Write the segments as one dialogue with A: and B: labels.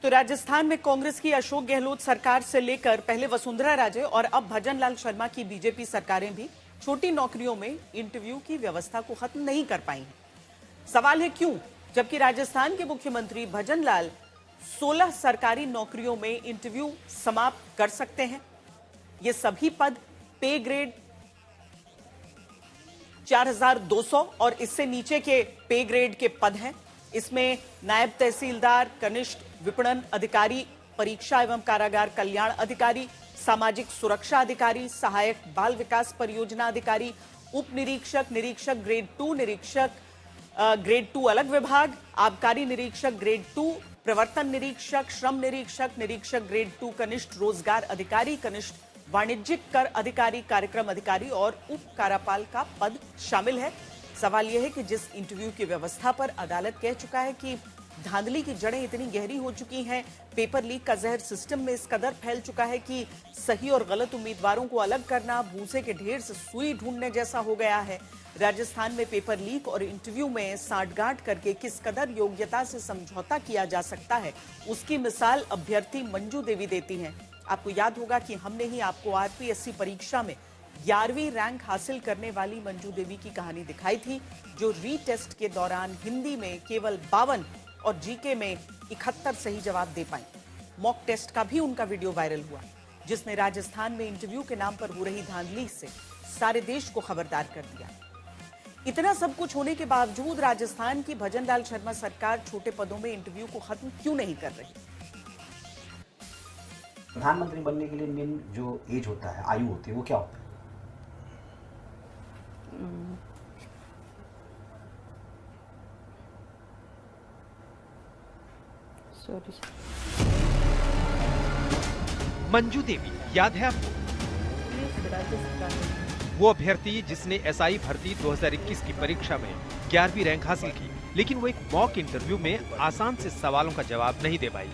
A: तो राजस्थान में कांग्रेस की अशोक गहलोत सरकार से लेकर पहले वसुंधरा राजे और अब भजनलाल शर्मा की बीजेपी सरकारें भी छोटी नौकरियों में इंटरव्यू की व्यवस्था को खत्म नहीं कर पाई हैं। सवाल है क्यों, जबकि राजस्थान के मुख्यमंत्री भजनलाल 16 सरकारी नौकरियों में इंटरव्यू समाप्त कर सकते हैं। ये सभी पद पे ग्रेड 4200 और इससे नीचे के पे ग्रेड के पद हैं। इसमें नायब तहसीलदार, कनिष्ठ विपणन अधिकारी, परीक्षा एवं कारागार कल्याण अधिकारी, सामाजिक सुरक्षा अधिकारी, सहायक बाल विकास परियोजना अधिकारी, उप निरीक्षक, निरीक्षक ग्रेड 2, निरीक्षक ग्रेड 2 अलग विभाग, आबकारी निरीक्षक ग्रेड 2, प्रवर्तन निरीक्षक, श्रम निरीक्षक, निरीक्षक ग्रेड 2, कनिष्ठ रोजगार अधिकारी, कनिष्ठ वाणिज्यिक कर अधिकारी, कार्यक्रम अधिकारी और उप कार्यपाल का पद शामिल है। सवाल यह है कि जिस इंटरव्यू की व्यवस्था पर अदालत कह चुका है कि धांधली की जड़ें इतनी गहरी हो चुकी हैं, पेपर लीक का जहर सिस्टम में इस कदर फैल चुका है कि सही और गलत उम्मीदवारों को अलग करना भूसे के ढेर से सुई ढूंढने जैसा हो गया है। राजस्थान में पेपर लीक और इंटरव्यू में सांठगांठ करके किस कदर योग्यता से समझौता किया जा सकता है, उसकी मिसाल अभ्यर्थी मंजू देवी देती हैं। आपको याद होगा कि हमने ही आपको आरपीएससी परीक्षा में 11वीं रैंक हासिल करने वाली मंजू देवी की कहानी दिखाई थी, जो रीटेस्ट के दौरान हिंदी में केवल 52 और जीके में 71 सही जवाब दे पाई। मॉक टेस्ट का भी उनका वीडियो वायरल हुआ, जिसने राजस्थान में इंटरव्यू के नाम पर हो रही धांधली से सारे देश को खबरदार कर दिया। इतना सब कुछ होने के बावजूद राजस्थान की भजनलाल शर्मा सरकार छोटे पदों में इंटरव्यू को खत्म क्यों नहीं कर रही?
B: प्रधानमंत्री बनने के लिए मेन जो एज होता है, आयु होती है, वो क्या होता है?
C: मंजू देवी याद है आपको? वो अभ्यर्थी जिसने एसआई भर्ती 2021 की परीक्षा में 11वीं रैंक हासिल की, लेकिन वो एक मॉक इंटरव्यू में आसान से सवालों का जवाब नहीं दे पाई।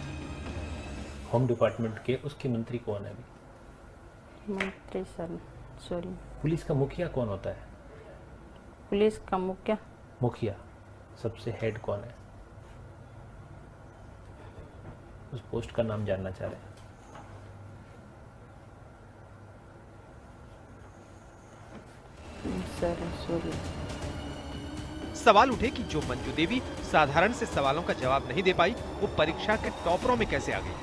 D: होम डिपार्टमेंट के उसके मंत्री कौन है अभी?
E: मंत्री सर, सॉरी।
D: पुलिस का मुखिया कौन होता है?
E: पुलिस का
D: मुखिया सबसे हेड कौन है? उस पोस्ट का नाम जानना चाह रहे हैं।
E: Sir, sorry.
C: सवाल उठे कि जो मंजू देवी साधारण से सवालों का जवाब नहीं दे पाई, वो परीक्षा के टॉपरों में कैसे आ गई।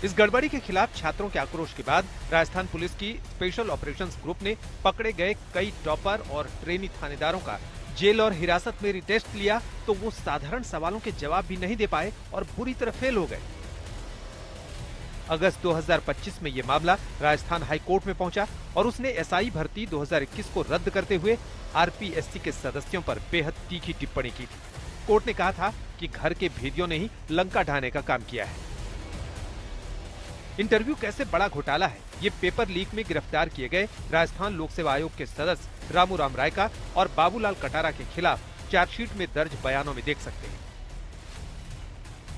C: इस गड़बड़ी के खिलाफ छात्रों के आक्रोश के बाद राजस्थान पुलिस की स्पेशल ऑपरेशंस ग्रुप ने पकड़े गए कई टॉपर और ट्रेनी थानेदारों का जेल और हिरासत में रिटेस्ट लिया, तो वो साधारण सवालों के जवाब भी नहीं दे पाए और बुरी तरह फेल हो गए। अगस्त 2025 में ये मामला राजस्थान हाई कोर्ट में पहुंचा और उसने एसआई भर्ती 2021 को रद्द करते हुए आरपीएससी के सदस्यों पर बेहद तीखी टिप्पणी की थी। कोर्ट ने कहा था कि घर के भेदियों ने ही लंका ढाने का काम किया है। इंटरव्यू कैसे बड़ा घोटाला है, ये पेपर लीक में गिरफ्तार किए गए राजस्थान लोक सेवा आयोग के सदस्य रामू राम रायका और बाबूलाल कटारा के खिलाफ चार्जशीट में दर्ज बयानों में देख सकते हैं।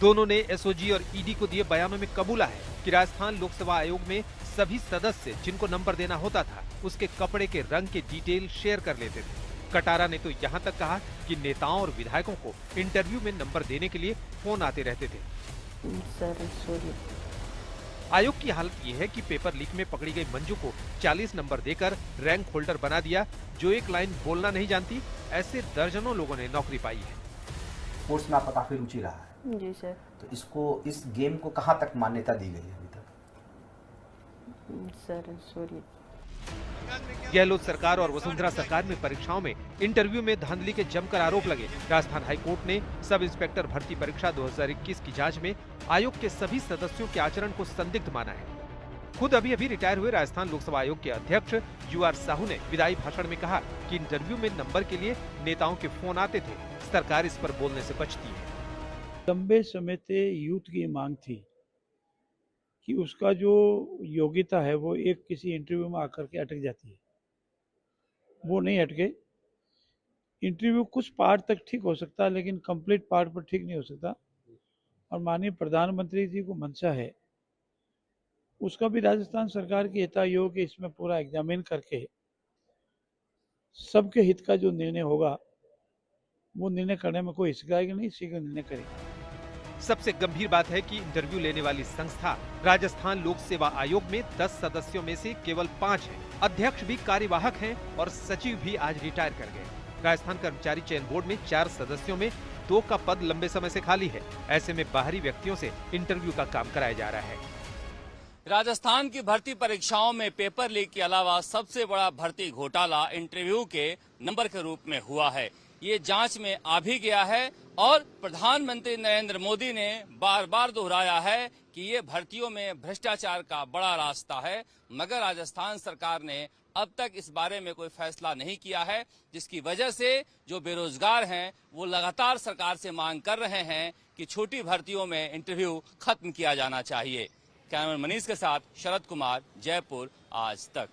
C: दोनों ने एसओजी और ईडी को दिए बयानों में कबूला है कि राजस्थान लोक सेवा आयोग में सभी सदस्य जिनको नंबर देना होता था, उसके कपड़े के रंग के डिटेल शेयर कर लेते थे। कटारा ने तो यहाँ तक कहा कि नेताओं और विधायकों को इंटरव्यू में नंबर देने के लिए फोन आते रहते थे।
E: Sir, sorry.
C: आयोग की हालत ये है कि पेपर लीक में पकड़ी गई मंजू को 40 नंबर देकर रैंक होल्डर बना दिया। जो एक लाइन बोलना नहीं जानती, ऐसे दर्जनों लोगों ने नौकरी पाई है।
B: स्पोर्ट्स में आपका काफी रुचि रहा है।
E: जी सर।
B: तो इस गेम को कहाँ तक मान्यता दी गई है अभी तक?
E: Sir, sorry.
C: गहलोत सरकार और वसुंधरा सरकार में परीक्षाओं में इंटरव्यू में धांधली के जमकर आरोप लगे। राजस्थान हाईकोर्ट ने सब इंस्पेक्टर भर्ती परीक्षा 2021 की जांच में आयोग के सभी सदस्यों के आचरण को संदिग्ध माना है। खुद अभी रिटायर हुए राजस्थान लोकसभा आयोग के अध्यक्ष यूआर साहू ने विदाई भाषण में कहा कि इंटरव्यू में नंबर के लिए नेताओं के फोन आते थे, सरकार इस पर बोलने से बचती है।
F: लंबे समय से यूथ की मांग थी कि उसका जो योग्यता है वो एक किसी इंटरव्यू में आकर के अटक जाती है। वो नहीं अटके। इंटरव्यू कुछ पार्ट तक ठीक हो सकता है, लेकिन कंप्लीट पार्ट पर ठीक नहीं हो सकता। और माननीय प्रधानमंत्री जी को मंशा है, उसका भी राजस्थान सरकार की हितायोग इसमें पूरा एग्जामिन करके सबके हित का जो निर्णय होगा वो निर्णय करने में कोई हिचकिचाएगा नहीं, शीघ्र निर्णय करेगा।
C: सबसे गंभीर बात है कि इंटरव्यू लेने वाली संस्था राजस्थान लोक सेवा आयोग में 10 सदस्यों में से केवल 5 हैं। अध्यक्ष भी कार्यवाहक हैं और सचिव भी आज रिटायर कर गए। राजस्थान कर्मचारी चयन बोर्ड में 4 सदस्यों में 2 का पद लंबे समय से खाली है। ऐसे में बाहरी व्यक्तियों से इंटरव्यू का काम कराया जा रहा है।
G: राजस्थान की भर्ती परीक्षाओं में पेपर लीक के अलावा सबसे बड़ा भर्ती घोटाला इंटरव्यू के नंबर के रूप में हुआ है। ये जांच में आ भी गया है और प्रधानमंत्री नरेंद्र मोदी ने बार बार दोहराया है कि ये भर्तियों में भ्रष्टाचार का बड़ा रास्ता है, मगर राजस्थान सरकार ने अब तक इस बारे में कोई फैसला नहीं किया है, जिसकी वजह से जो बेरोजगार हैं वो लगातार सरकार से मांग कर रहे हैं कि छोटी भर्तियों में इंटरव्यू खत्म किया जाना चाहिए। कैमरामैन मनीष के साथ शरद कुमार, जयपुर, आज तक।